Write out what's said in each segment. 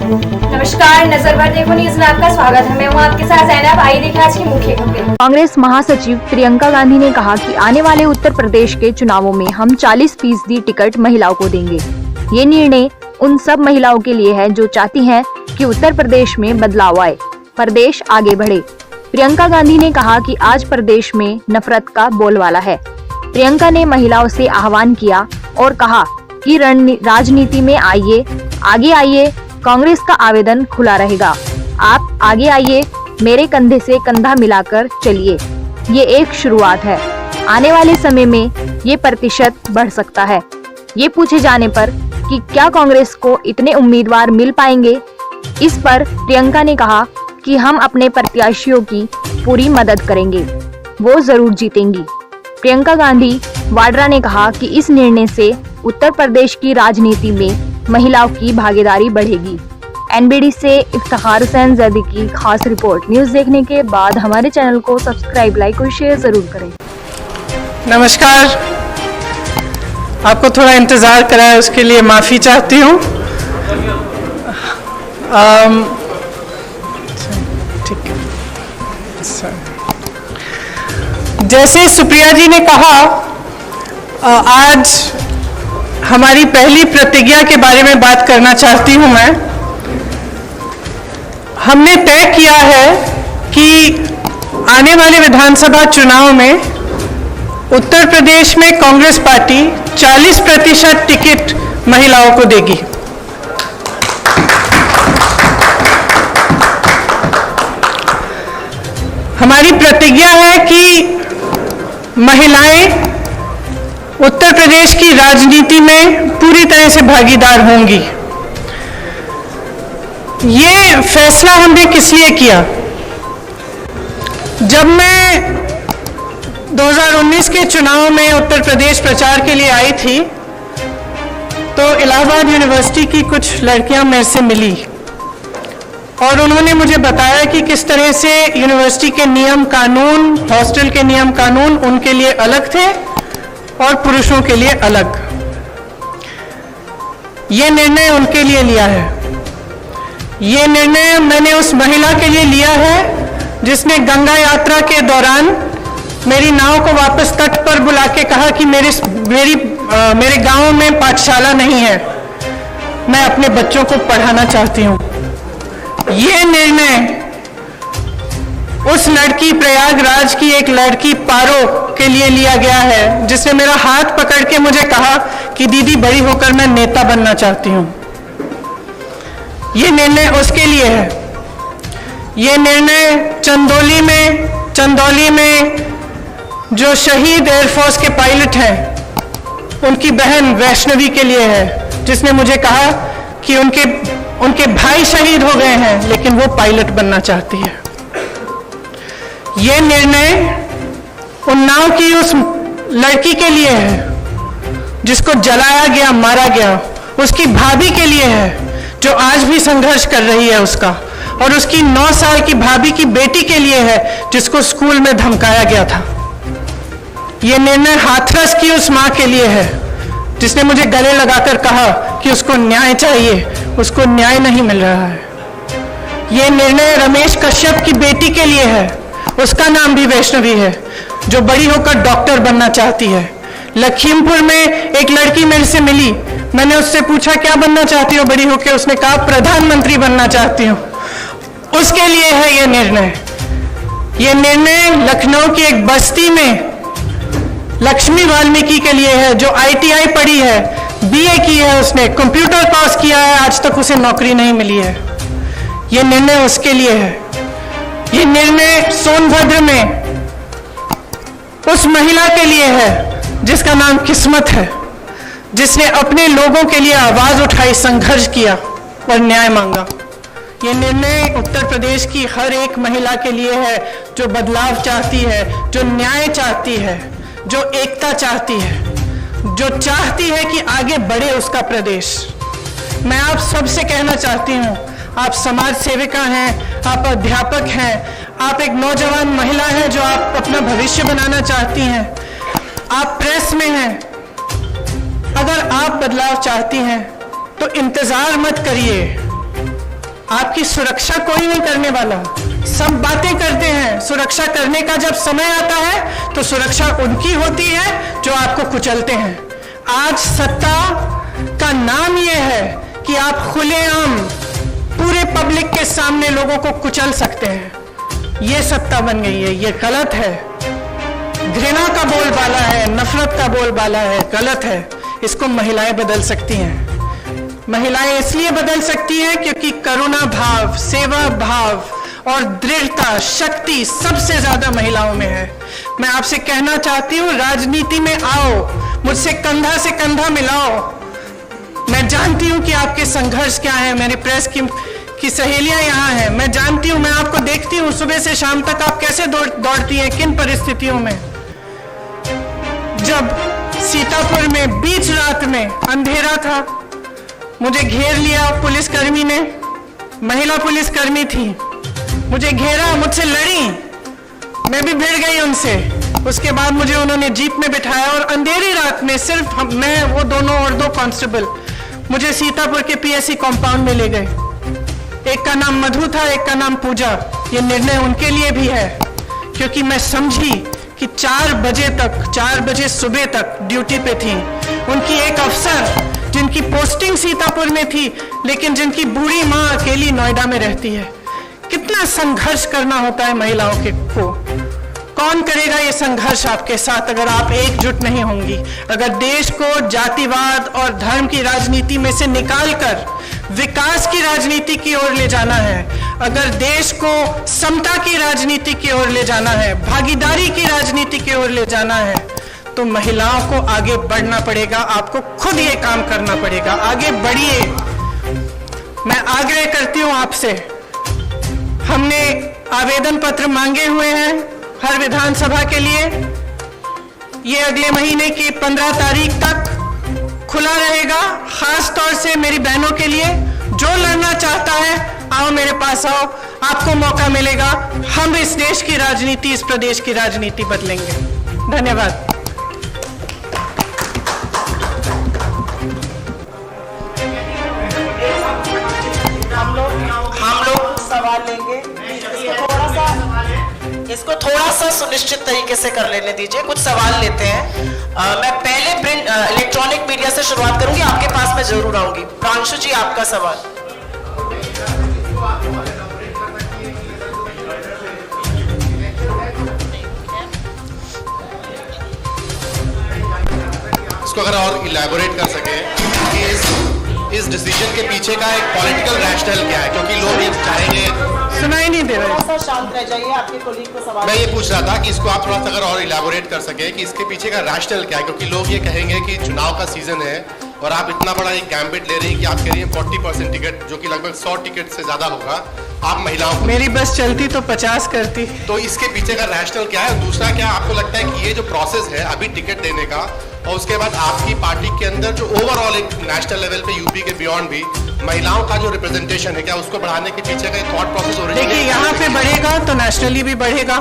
नमस्कार, नजर भर देखो न्यूज में आपका स्वागत है। मैं हूं आपके साथ जैनब। आइए देखें आज की मुख्य खबरें। कांग्रेस महासचिव प्रियंका गांधी ने कहा कि आने वाले उत्तर प्रदेश के चुनावों में हम 40% टिकट महिलाओं को देंगे। ये निर्णय उन सब महिलाओं के लिए है जो चाहती हैं कि उत्तर प्रदेश में बदलाव आए, प्रदेश आगे बढ़े। प्रियंका गांधी ने कहा कि आज प्रदेश में नफरत का बोलबाला है। प्रियंका ने महिलाओं से आह्वान किया और कहा कि राजनीति में आइए, आगे आइए, कांग्रेस का आवेदन खुला रहेगा। आप आगे आइए, मेरे कंधे से कंधा मिलाकर चलिए। ये एक शुरुआत है, आने वाले समय में ये प्रतिशत बढ़ सकता है। ये पूछे जाने पर कि क्या कांग्रेस को इतने उम्मीदवार मिल पाएंगे, इस पर प्रियंका ने कहा कि हम अपने प्रत्याशियों की पूरी मदद करेंगे, वो जरूर जीतेंगी। प्रियंका गांधी वाड्रा ने कहा कि इस निर्णय से उत्तर प्रदेश की राजनीति में महिलाओं की भागीदारी बढ़ेगी। एनबीडी से इफ्तिखार हुसैन जैदी की खास रिपोर्ट। न्यूज देखने के बाद हमारे चैनल को सब्सक्राइब, लाइक और शेयर जरूर करें। नमस्कार, आपको थोड़ा इंतज़ार कराया उसके लिए माफ़ी चाहती हूँ। ठीक है। जैसे सुप्रिया जी ने कहा, आज हमारी पहली प्रतिज्ञा के बारे में बात करना चाहती हूँ मैं। हमने तय किया है कि आने वाले विधानसभा चुनाव में उत्तर प्रदेश में कांग्रेस पार्टी 40% टिकट महिलाओं को देगी। हमारी प्रतिज्ञा है कि महिलाएं उत्तर प्रदेश की राजनीति में पूरी तरह से भागीदार होंगी। ये फैसला हमने किस लिए किया? जब मैं 2019 के चुनाव में उत्तर प्रदेश प्रचार के लिए आई थी, तो इलाहाबाद यूनिवर्सिटी की कुछ लड़कियां मेरे से मिली और उन्होंने मुझे बताया कि किस तरह से यूनिवर्सिटी के नियम कानून, हॉस्टल के नियम कानून उनके लिए अलग थे और पुरुषों के लिए अलग। ये निर्णय उनके लिए लिया है। ये निर्णय मैंने उस महिला के लिए लिया है जिसने गंगा यात्रा के दौरान मेरी नाव को वापस तट पर बुला के कहा कि मेरे गांव में पाठशाला नहीं है, मैं अपने बच्चों को पढ़ाना चाहती हूँ। ये निर्णय उस लड़की, प्रयागराज की एक लड़की पारो के लिए लिया गया है जिसने मेरा हाथ पकड़ के मुझे कहा कि दीदी, बड़ी होकर मैं नेता बनना चाहती हूँ। ये निर्णय उसके लिए है। ये निर्णय चंदौली में जो शहीद एयरफोर्स के पायलट हैं, उनकी बहन वैष्णवी के लिए है, जिसने मुझे कहा कि उनके भाई शहीद हो गए हैं लेकिन वो पायलट बनना चाहती है। ये निर्णय उन्नाव की उस लड़की के लिए है जिसको जलाया गया, मारा गया, उसकी भाभी के लिए है जो आज भी संघर्ष कर रही है उसका, और उसकी 9 साल की भाभी की बेटी के लिए है जिसको स्कूल में धमकाया गया था। ये निर्णय हाथरस की उस माँ के लिए है जिसने मुझे गले लगाकर कहा कि उसको न्याय चाहिए, उसको न्याय नहीं मिल रहा है। ये निर्णय रमेश कश्यप की बेटी के लिए है, उसका नाम भी वैष्णवी है, जो बड़ी होकर डॉक्टर बनना चाहती है। लखीमपुर में एक लड़की मेरे से मिली, मैंने उससे पूछा क्या बनना चाहती हो बड़ी होकर, उसने कहा प्रधानमंत्री बनना चाहती हूँ। उसके लिए है ये निर्णय। ये निर्णय लखनऊ की एक बस्ती में लक्ष्मी वाल्मीकि के लिए है जो ITI पढ़ी है, BA की है, उसने कंप्यूटर पास किया है, आज तक उसे नौकरी नहीं मिली है। ये निर्णय उसके लिए है। ये निर्णय सोनभद्र में उस महिला के लिए है जिसका नाम किस्मत है, जिसने अपने लोगों के लिए आवाज उठाई, संघर्ष किया और न्याय मांगा। ये निर्णय उत्तर प्रदेश की हर एक महिला के लिए है जो बदलाव चाहती है, जो न्याय चाहती है, जो एकता चाहती है, जो चाहती है कि आगे बढ़े उसका प्रदेश। मैं आप सबसे कहना चाहती हूँ, आप समाज सेविका हैं, आप अध्यापक हैं, आप एक नौजवान महिला हैं जो आप अपना भविष्य बनाना चाहती हैं, आप प्रेस में हैं, अगर आप बदलाव चाहती हैं तो इंतजार मत करिए, आपकी सुरक्षा कोई नहीं करने वाला। सब बातें करते हैं, सुरक्षा करने का जब समय आता है तो सुरक्षा उनकी होती है जो आपको कुचलते हैं। आज सत्ता का नाम यह है कि आप खुलेआम पूरे पब्लिक के सामने लोगों को कुचल सकते हैं। ये सत्ता बन गई है, ये गलत है। घृणा का बोलबाला है, नफरत का बोलबाला है, गलत है। इसको महिलाएं बदल सकती हैं। महिलाएं इसलिए बदल सकती हैं क्योंकि करुणा भाव, सेवा भाव और दृढ़ता, शक्ति सबसे ज्यादा महिलाओं में है। मैं आपसे कहना चाहती हूं, राजनीति में आओ, मुझसे कंधा से कंधा मिलाओ। मैं जानती हूं कि आपके संघर्ष क्या है। मेरी प्रेस की सहेलियां यहाँ हैं, मैं जानती हूं, मैं आपको देखती हूं सुबह से शाम तक आप कैसे दौड़ती हैं, किन परिस्थितियों में। जब सीतापुर में बीच रात में अंधेरा था, मुझे घेर लिया पुलिसकर्मी ने, महिला पुलिसकर्मी थी, मुझे घेरा, मुझसे लड़ी, मैं भी भिड़ गई उनसे। उसके बाद मुझे उन्होंने जीप में बिठाया और अंधेरी रात में सिर्फ मैं, वो दोनों और 2 कांस्टेबल मुझे सीतापुर के पीएससी कंपाउंड में ले गए। एक का नाम मधु था, एक का नाम पूजा। ये निर्णय उनके लिए भी है क्योंकि मैं समझी कि 4 बजे सुबह तक ड्यूटी पे थी। उनकी एक अफसर जिनकी पोस्टिंग सीतापुर में थी लेकिन जिनकी बूढ़ी माँ अकेली नोएडा में रहती है। कितना संघर्ष करना होता है महिलाओं को। कौन करेगा ये संघर्ष आपके साथ अगर आप एकजुट नहीं होंगी? अगर देश को जातिवाद और धर्म की राजनीति में से निकालकर विकास की राजनीति की ओर ले जाना है, अगर देश को समता की राजनीति की ओर ले जाना है, भागीदारी की राजनीति की ओर ले जाना है, तो महिलाओं को आगे बढ़ना पड़ेगा। आपको खुद ये काम करना पड़ेगा। आगे बढ़िए। मैं आग्रह करती हूं आपसे, हमने आवेदन पत्र मांगे हुए हैं हर विधानसभा के लिए। ये अगले महीने की 15 तारीख तक खुला रहेगा। खास तौर से मेरी बहनों के लिए, जो लड़ना चाहता है आओ मेरे पास आओ, आपको मौका मिलेगा। हम इस देश की राजनीति, इस प्रदेश की राजनीति बदलेंगे। धन्यवाद। हम लोग सवाल लेंगे। इसको थोड़ा सा सुनिश्चित तरीके से कर लेने दीजिए। कुछ सवाल लेते हैं। मैं पहले प्रिंट इलेक्ट्रॉनिक मीडिया से शुरुआत करूंगी, आपके पास मैं जरूर आऊंगी। प्रांशु जी, आपका सवाल। इसको अगर और इलैबोरेट कर सके कि इस डिसीजन के पीछे का एक पॉलिटिकल रैशनल क्या है, क्योंकि लोग ये चाहेंगे। सुनाई नहीं दे रहा। थोड़ा सा शांत रह जाइए, आपके कोलीग को सवाल। मैं ये पूछ रहा था कि इसको आप थोड़ा सा अगर और इलैबोरेट कर सके कि इसके पीछे का रैशनल क्या है, क्योंकि लोग ये कहेंगे कि चुनाव का सीजन है और आप इतना बड़ा एक गैम्बिट ले रही हैं कि आप कह रही हैं 40% टिकट, जो कि लगभग 100 टिकट से ज्यादा होगा, आप महिलाओं को। मेरी बस चलती तो 50 करती। तो इसके पीछे का रैशनल क्या है? दूसरा, क्या आपको लगता है कि ये जो प्रोसेस है अभी टिकट देने का और उसके बाद आपकी पार्टी के अंदर जो ओवरऑल एक नेशनल लेवल पे यूपी के बियॉन्ड भी महिलाओं का जो रिप्रेजेंटेशन है, क्या उसको बढ़ाने के पीछे का एक थॉट प्रोसेस ओरिजिनल? देखिए, यहाँ पे बढ़ेगा तो नेशनली भी बढ़ेगा।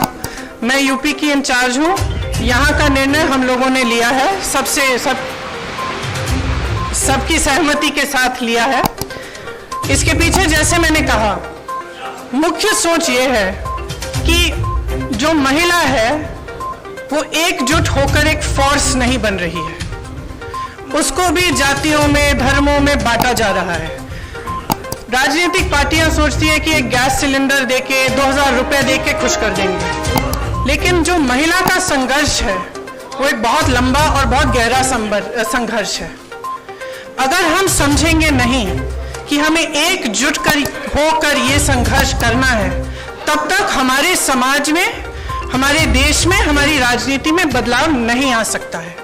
मैं यूपी की इंचार्ज हूँ। यहाँ का निर्णय हम लोगों ने लिया है, सबकी सहमति के साथ लिया है। इसके पीछे, जैसे मैंने कहा, मुख्य सोच ये है कि जो महिला है वो एकजुट होकर एक फोर्स नहीं बन रही है। उसको भी जातियों में, धर्मों में बांटा जा रहा है। राजनीतिक पार्टियां सोचती है कि एक गैस सिलेंडर देके, 2000 रुपए देके खुश कर देंगे, लेकिन जो महिला का संघर्ष है वो एक बहुत लंबा और बहुत गहरा संघर्ष है। अगर हम समझेंगे नहीं कि हमें एकजुट होकर ये संघर्ष करना है, तब तक हमारे समाज में, हमारे देश में, हमारी राजनीति में बदलाव नहीं आ सकता है।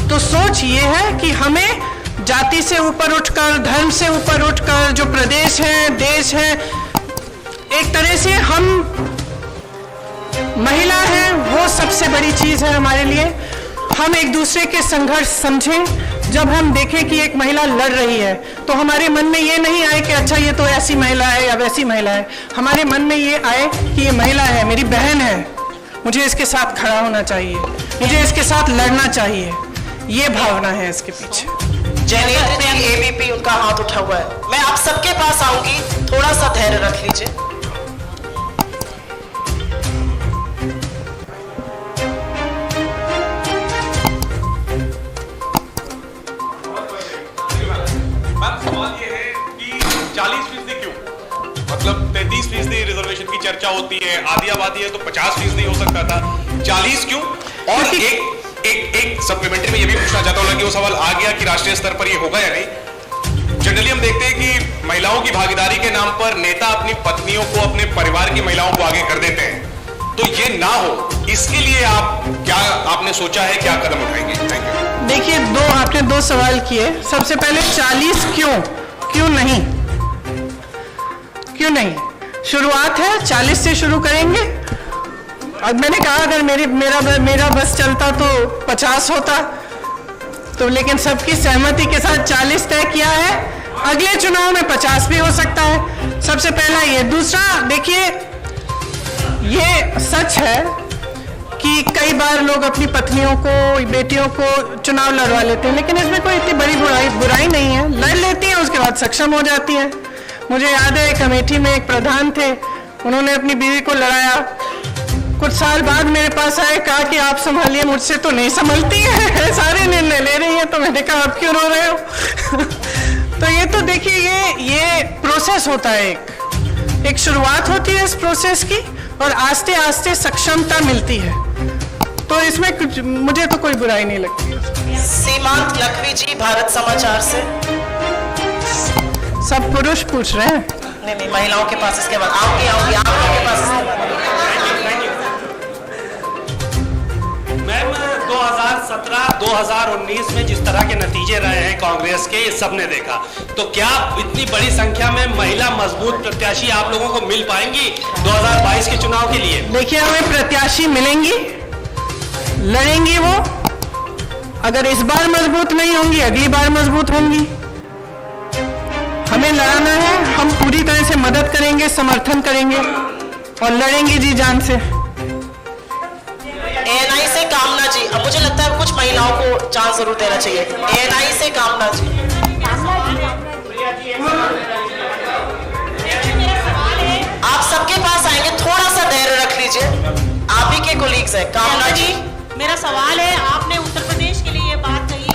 तो सोच ये है कि हमें जाति से ऊपर उठकर, धर्म से ऊपर उठकर, जो प्रदेश है, देश है, एक तरह से हम, महिला है वो सबसे बड़ी चीज है हमारे लिए। हम एक दूसरे के संघर्ष समझें। जब हम देखें कि एक महिला लड़ रही है तो हमारे मन में ये नहीं आए कि अच्छा ये तो ऐसी महिला है या वैसी महिला है। हमारे मन में ये आए कि ये महिला है, मेरी बहन है, मुझे इसके साथ खड़ा होना चाहिए, मुझे इसके साथ लड़ना चाहिए। ये भावना है इसके पीछे। जयनेंद्र जी, एबीपी, उनका हाथ उठा हुआ है। मैं आप सबके पास आऊंगी, थोड़ा सा धैर्य 30% रिजर्वेशन की चर्चा होती है, आदियाबादी है तो 50% हो सकता था, 40 क्यों? और एक सप्लीमेंट्री में ये भी पूछना चाहता हूँ कि वो सवाल आ गया कि राष्ट्रीय स्तर पर ये होगा या नहीं। जनरली हम देखते हैं कि महिलाओं की भागीदारी के नाम पर नेता अपनी पत्नियों को, अपने परिवार की महिलाओं को आगे कर देते हैं, तो ये ना हो इसके लिए आपने सोचा है, क्या कदम उठाएंगे? Thank you. देखिए, आपने दो सवाल किए। सबसे पहले 40 क्यों नहीं? शुरुआत है, 40 से शुरू करेंगे। अब मैंने कहा अगर मेरा बस चलता तो 50 होता, तो लेकिन सबकी सहमति के साथ 40 तय किया है। अगले चुनाव में 50 भी हो सकता है। सबसे पहला ये। दूसरा, देखिए, ये सच है कि कई बार लोग अपनी पत्नियों को, बेटियों को चुनाव लड़वा लेते हैं, लेकिन इसमें कोई इतनी बड़ी बुराई नहीं है। लड़ लेती हैं, उसके बाद सक्षम हो जाती हैं। मुझे याद है, एक अमेठी में एक प्रधान थे, उन्होंने अपनी बीवी को लड़ाया। कुछ साल बाद मेरे पास आए, कहा कि आप संभालिए, मुझसे तो नहीं संभलती है, सारे निर्णय ले रही हैं। तो मैंने कहा, आप क्यों रो रहे हो? तो ये तो देखिए, ये प्रोसेस होता है, एक शुरुआत होती है इस प्रोसेस की, और आस्ते आस्ते सक्षमता मिलती है। तो इसमें कुछ, मुझे तो कोई बुराई नहीं लगती। सीमांत लखवी जी, भारत समाचार से। सब पुरुष पूछ रहे हैं? नहीं, महिलाओं के पास इसके बाद आऊंगी आप लोगों के पास इसके बाद। मैम, 2017-2019 में जिस तरह के नतीजे रहे हैं कांग्रेस के, ये सबने देखा, तो क्या इतनी बड़ी संख्या में महिला मजबूत प्रत्याशी आप लोगों को मिल पाएंगी 2022 के चुनाव के लिए? देखिए, हमें प्रत्याशी मिलेंगी, लड़ेंगी वो। अगर इस बार मजबूत नहीं होंगी, अगली बार मजबूत होंगी। हमें लड़ाना है, हम पूरी तरह से मदद करेंगे, समर्थन करेंगे और लड़ेंगे जी जान से। एएनआई से कामना जी, अब मुझे लगता है कुछ महिलाओं को चांस जरूर देना चाहिए। एएनआई से कामना जी। आप सबके पास आएंगे, थोड़ा सा धैर्य रख लीजिए, आप ही के कोलीग्स हैं। कामना जी, मेरा सवाल है, आपने उत्तर प्रदेश के लिए ये बात कही,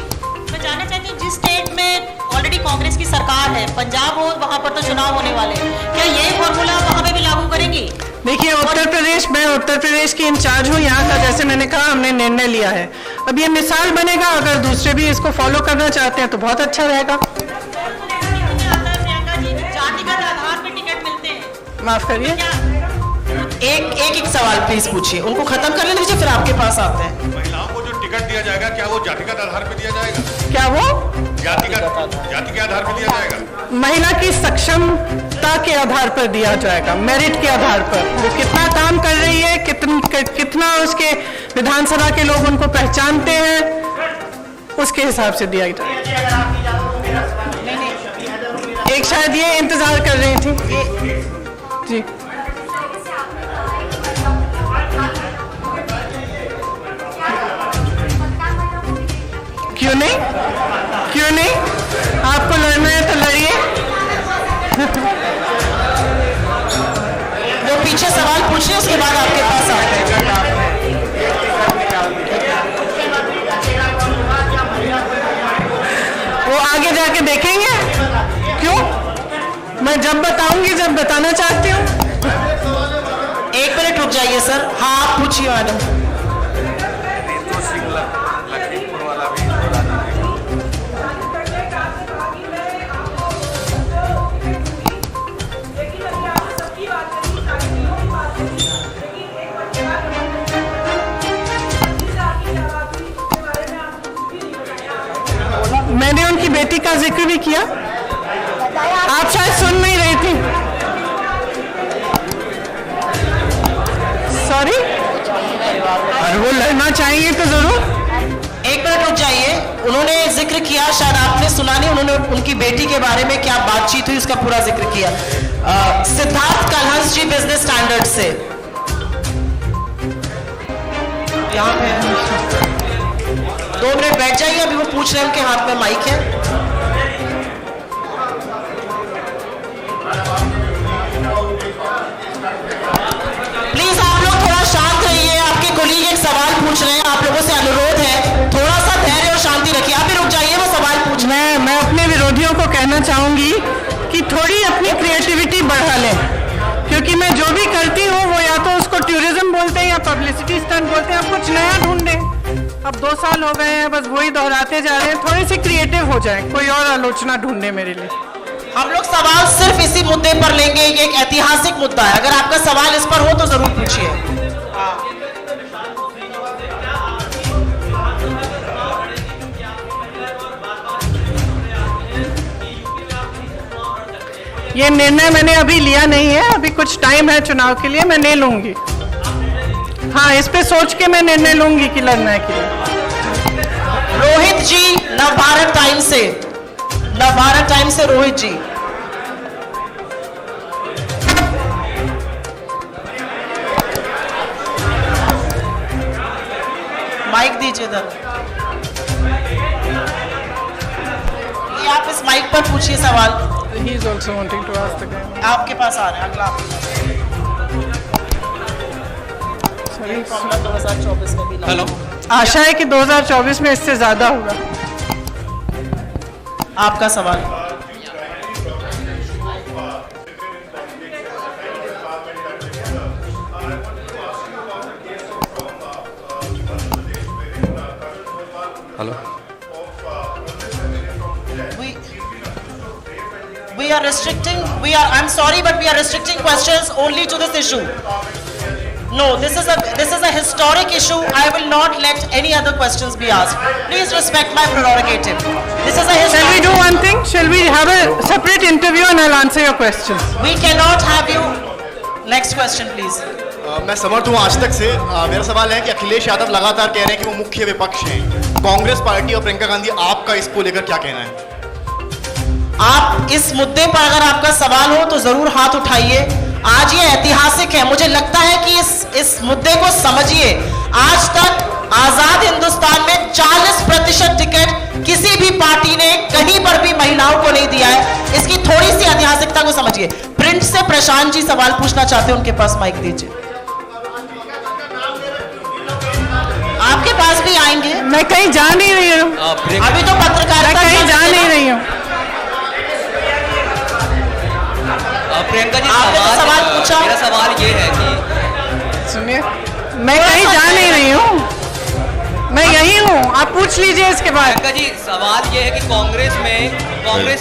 मैं जानना चाहती हूँ, जिस स्टेट में ऑलरेडी कांग्रेस की सरकार है, पंजाब हो, वहां पर तो चुनाव होने वाले हैं, क्या यही फॉर्मूला वहां पे भी लागू करेंगी? देखिए, मैं उत्तर प्रदेश की इंचार्ज हूँ यहाँ का। जैसे मैंने कहा, हमने निर्णय लिया है। अब ये मिसाल बनेगा, अगर दूसरे भी इसको फॉलो करना चाहते हैं तो बहुत अच्छा रहेगा। प्रियंका जी, जातिगत आधार पर टिकट मिलते हैं? माफ करिए, एक सवाल प्लीज पूछिए, उनको खत्म कर लेने दीजिए, फिर आपके पास आते हैं। महिलाओं को जो टिकट दिया जाएगा, क्या वो जातिगत आधार पर दिया जाएगा? क्या वो जाति के आधार पर दिया जाएगा? महिला की सक्षमता के आधार पर दिया जाएगा, मेरिट के आधार पर। वो कितना काम कर रही है, कितना उसके विधानसभा के लोग उनको पहचानते हैं, उसके हिसाब से दिया जाएगा। एक शायद ये इंतजार कर रही थी जी। क्यों नहीं? आपको लड़ना है तो लड़िए। वो पीछे सवाल पूछिए, उसके बाद आपके पास आते हैं। वो आगे जाके देखेंगे। क्यों? मैं जब बताऊंगी, जब बताना चाहती हूँ। 1 मिनट रुक जाइए सर। हाँ, आप पूछिए मैडम। मैंने उनकी बेटी का जिक्र भी किया, आप शायद सुन नहीं रही थी। सॉरी, और वो लड़ना चाहेंगे तो जरूर। 1 मिनट रुक जाइए। उन्होंने जिक्र किया, शायद आपने सुना नहीं, उन्होंने उनकी बेटी के बारे में क्या बातचीत हुई उसका पूरा जिक्र किया। सिद्धार्थ कलहंस जी, बिजनेस स्टैंडर्ड से। यहाँ पे 2 मिनट बैठ जाइए, अभी वो पूछ रहे हैं, उनके हाथ में माइक है। प्लीज आप लोग थोड़ा शांत रहिए, आपके कोलीग एक सवाल पूछ रहे हैं, आप लोगों से अनुरोध है, थोड़ा सा धैर्य और शांति रखिए। आप भी रुक जाइए, वो सवाल पूछ रहे हैं। मैं अपने विरोधियों को कहना चाहूंगी कि थोड़ी अपनी क्रिएटिविटी बढ़ा लें। क्योंकि मैं जो भी करती हूँ वो या तो उसको टूरिज्म बोलते हैं या पब्लिसिटी स्टंट बोलते हैं। अब कुछ नया ढूंढें। अब 2 साल हो गए हैं, बस वही दोहराते जा रहे हैं। थोड़ी सी क्रिएटिव हो जाए, कोई और आलोचना ढूंढे मेरे लिए। हम लोग सवाल सिर्फ इसी मुद्दे पर लेंगे, ये एक ऐतिहासिक मुद्दा है। अगर आपका सवाल इस पर हो तो जरूर पूछिए। ये निर्णय मैंने अभी लिया नहीं है, अभी कुछ टाइम है चुनाव के लिए, मैं नहीं लूंगी। हाँ, इस पे सोच के मैं निर्णय लूंगी कि लड़ना है कि नहीं। रोहित जी, नवभारत टाइम से रोहित जी। माइक दीजिए इधर। ये आप इस माइक पर पूछिए सवाल। He is also wanting to ask the guy. आपके पास आ रहे हैं अगला। Sorry. 2024 में भी ना। हेलो, आशा है कि 2024 में इससे ज्यादा होगा। आपका सवाल। Hello, We are restricting. I'm sorry, but we are restricting questions only to this issue. No, this is a historic issue. I will not let any other questions be asked. Please respect my prerogative. This is a Shall we historic. do one thing? Shall we have a separate interview and I'll answer your questions? We cannot have you. Next question, please. मैं समर्थ हूँ आज तक से। मेरा सवाल है कि अखिलेश यादव लगातार कह रहे हैं कि वो मुख्य विपक्ष हैं। कांग्रेस पार्टी और प्रियंका गांधी, आपका इसको लेकर क्या कहना है? आप इस मुद्दे पर अगर आपका सवाल हो तो जरूर हाथ उठाइए। आज ये ऐतिहासिक है, मुझे लगता है कि इस मुद्दे को समझिए। आज तक आजाद हिंदुस्तान में 40% टिकट किसी भी पार्टी ने कहीं पर भी महिलाओं को नहीं दिया है। इसकी थोड़ी सी ऐतिहासिकता को समझिए। प्रिंट से प्रशांत जी सवाल पूछना चाहते हैं, उनके पास माइक दीजिए। आपके पास भी आएंगे। मैं कहीं जा नहीं रही हूँ। अभी तो पत्रकारिता कहीं जा नहीं रही हूँ। प्रियंका जी, आपने तो सवाल पूछा। मेरा सवाल ये है कि सुनिए, मैं कहीं जा नहीं रही हूँ, मैं यही हूँ। आप पूछ लीजिए इसके बाद। प्रियंका जी, सवाल ये है कि कांग्रेस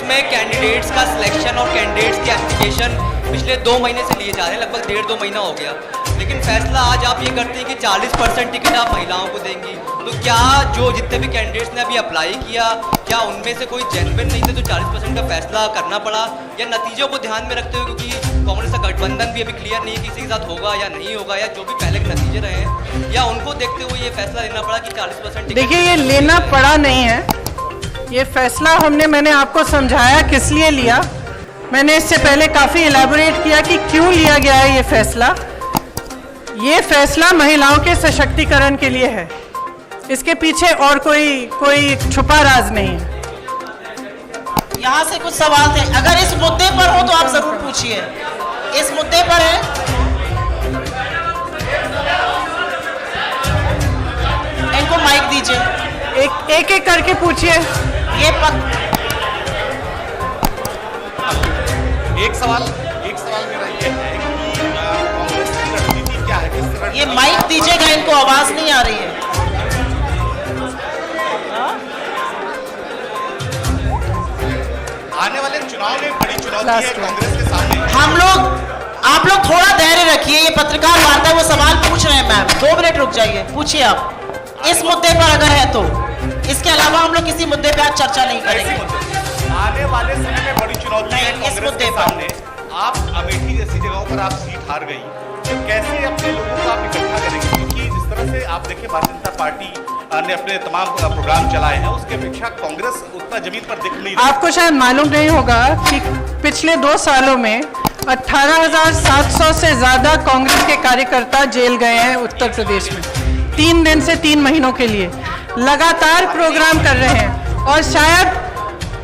में कैंडिडेट्स का सिलेक्शन और कैंडिडेट्स की एप्लीकेशन पिछले 2 महीने से लिए जा रहे हैं, लगभग 1.5-2 महीना हो गया। लेकिन फैसला आज आप ये करते हैं कि 40% टिकट आप महिलाओं को देंगी। तो क्या जो जितने भी कैंडिडेट्स ने अभी अप्लाई किया, क्या उनमें से कोई जेन्युइन नहीं थे तो 40% का फैसला करना पड़ा, या नतीजों को ध्यान में रखते हुए, क्योंकि कांग्रेस का गठबंधन भी अभी क्लियर नहीं है किसी के साथ होगा या नहीं होगा, या जो भी पहले के नतीजे रहे हैं, या उनको देखते हुए ये फैसला लेना पड़ा कि 40%? देखिए, ये लेना पड़ा नहीं है। ये फैसला मैंने आपको समझाया किस लिए लिया। मैंने इससे पहले काफ़ी इलैबोरेट किया कि क्यों लिया गया है ये फैसला। ये फैसला महिलाओं के सशक्तिकरण के लिए है। इसके पीछे और कोई छुपा राज नहीं है। यहाँ से कुछ सवाल थे, अगर इस मुद्दे पर हो तो आप जरूर पूछिए। इस मुद्दे पर है, इनको माइक दीजिए। एक करके पूछिए। ये एक सवाल मेरा ये है कि कांग्रेस की रणनीति क्या है, किस तरह? ये माइक दीजिएगा, इनको आवाज नहीं आ रही है। आने वाले चुनाव में बड़ी चुनौती है कांग्रेस के सामने। आप लोग थोड़ा धैर्य रखिए। ये पत्रकार वार्ता वो सवाल पूछ रहे हैं मैम, 2 मिनट रुक जाइए, पूछिए आप इस मुद्दे पर अगर है तो। इसके अलावा हम लोग किसी मुद्दे पर आज चर्चा नहीं करेंगे। आने वाले समय में बड़ी चुनौती है इस कांग्रेस मुद्दे के पर। सामने। आप अमेठी जैसी जगहों पर आप सीट हार गई, तो कैसे अपने लोगों को आप इकट्ठा करेंगे? क्योंकि जिस तरह से आप देखिए, भारतीय जनता पार्टी ने अपने तमाम प्रोग्राम चलाए हैं, उसके अपेक्षा कांग्रेस उतना जमीन पर दिख नहीं रही। आपको शायद मालूम नहीं होगा कि पिछले 2 सालों में 18,700 से ज्यादा कांग्रेस के कार्यकर्ता जेल गए हैं उत्तर प्रदेश में। 3 दिन से 3 महीनों के लिए लगातार प्रोग्राम कर रहे हैं। और शायद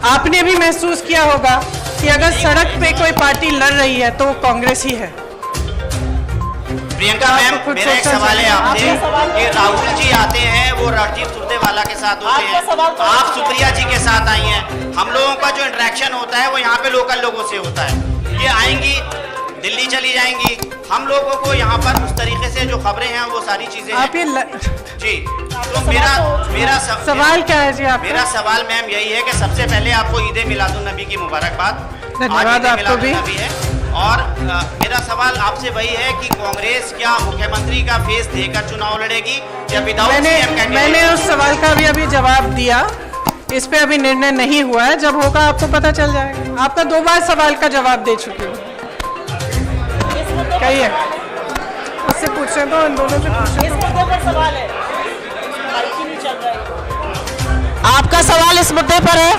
आपने भी महसूस किया होगा कि अगर सड़क पे कोई पार्टी लड़ रही है तो वो कांग्रेस ही है। प्रियंका मैम, मेरा एक सवाल है आपसे कि राहुल जी आते हैं, वो रणजीत सुरजेवाला के साथ होते हैं, आप सुप्रिया जी के साथ आई हैं। हम लोगों का जो इंटरेक्शन होता है वो यहाँ पे लोकल लोगों से होता है। ये आएंगी, दिल्ली चली चली जाएंगी। हम लोगों को यहाँ पर उस तरीके से जो खबरें हैं वो सारी चीजें आप ये जी, तो मेरा सवाल क्या है जी आपका? मेरा सवाल मैम यही है कि सबसे पहले आपको ईद मिलादुन नबी की मुबारकबाद। धन्यवाद आपको भी। है और मेरा सवाल आपसे वही है कि कांग्रेस क्या मुख्यमंत्री का फेस देकर चुनाव लड़ेगी या विदाउट सीएम कैंडिडेट? मैंने उस सवाल का भी अभी जवाब दिया, इस पे अभी निर्णय नहीं हुआ है, जब होगा आपको पता चल जाएगा। आपका 2 बार सवाल का जवाब दे चुकी हूँ। कहिए, उससे पूछे तो इन दोनों से पूछे। इस मुद्दे पर सवाल है, नहीं चल रहा है। आपका सवाल इस मुद्दे पर है?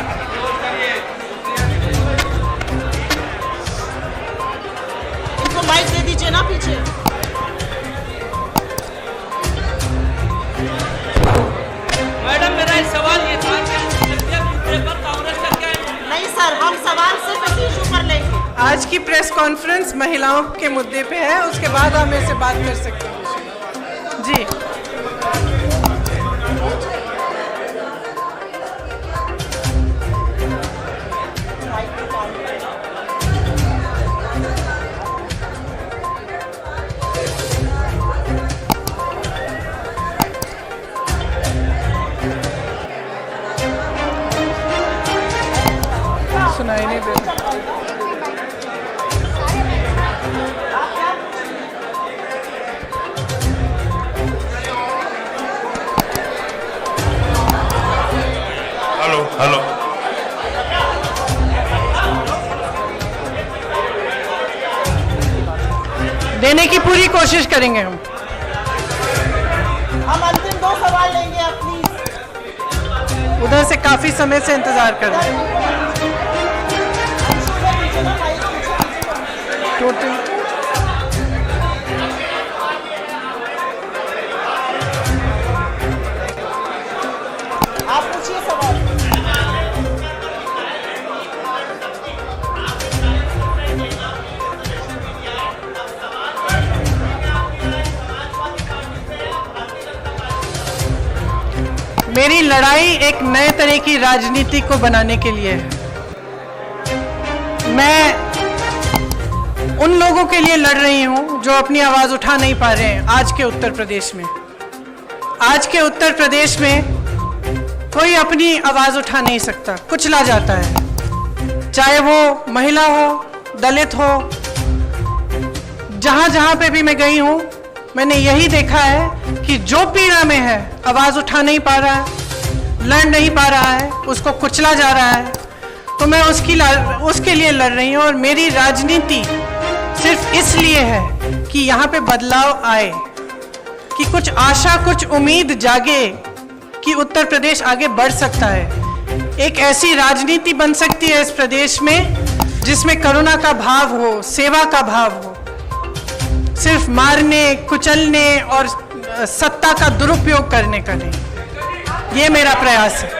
इनको माइक दे दीजिए ना पीछे। मैडम मेरा एक सवाल ये था कि कांग्रेस का क्या नहीं सर, हम सवाल सिर्फ इसी इशू पर लेंगे। आज की प्रेस कॉन्फ्रेंस महिलाओं के मुद्दे पे है, उसके बाद हम इससे बात कर सकते हैं। जी सुनाई नहीं दे रहा। हेलो हेलो देने की पूरी कोशिश करेंगे हम। अंतिम 2 सवाल लेंगे आप प्लीज। उधर से काफी समय से इंतजार कर रहे हैं। टोटल आप पूछिए सवाल। मेरी लड़ाई एक नए तरह की राजनीति को बनाने के लिए है। मैं उन लोगों के लिए लड़ रही हूं जो अपनी आवाज उठा नहीं पा रहे हैं आज के उत्तर प्रदेश में। आज के उत्तर प्रदेश में कोई अपनी आवाज उठा नहीं सकता, कुचला जाता है, चाहे वो महिला हो, दलित हो। जहां जहां पे भी मैं गई हूं, मैंने यही देखा है कि जो पीड़ा में है, आवाज उठा नहीं पा रहा है, लड़ नहीं पा रहा है, उसको कुचला जा रहा है, तो मैं उसके लिए लड़ रही हूं। और मेरी राजनीति सिर्फ इसलिए है कि यहाँ पे बदलाव आए, कि कुछ आशा, कुछ उम्मीद जागे कि उत्तर प्रदेश आगे बढ़ सकता है। एक ऐसी राजनीति बन सकती है इस प्रदेश में जिसमें करुणा का भाव हो, सेवा का भाव हो, सिर्फ मारने, कुचलने और सत्ता का दुरुपयोग करने का नहीं। ये मेरा प्रयास है।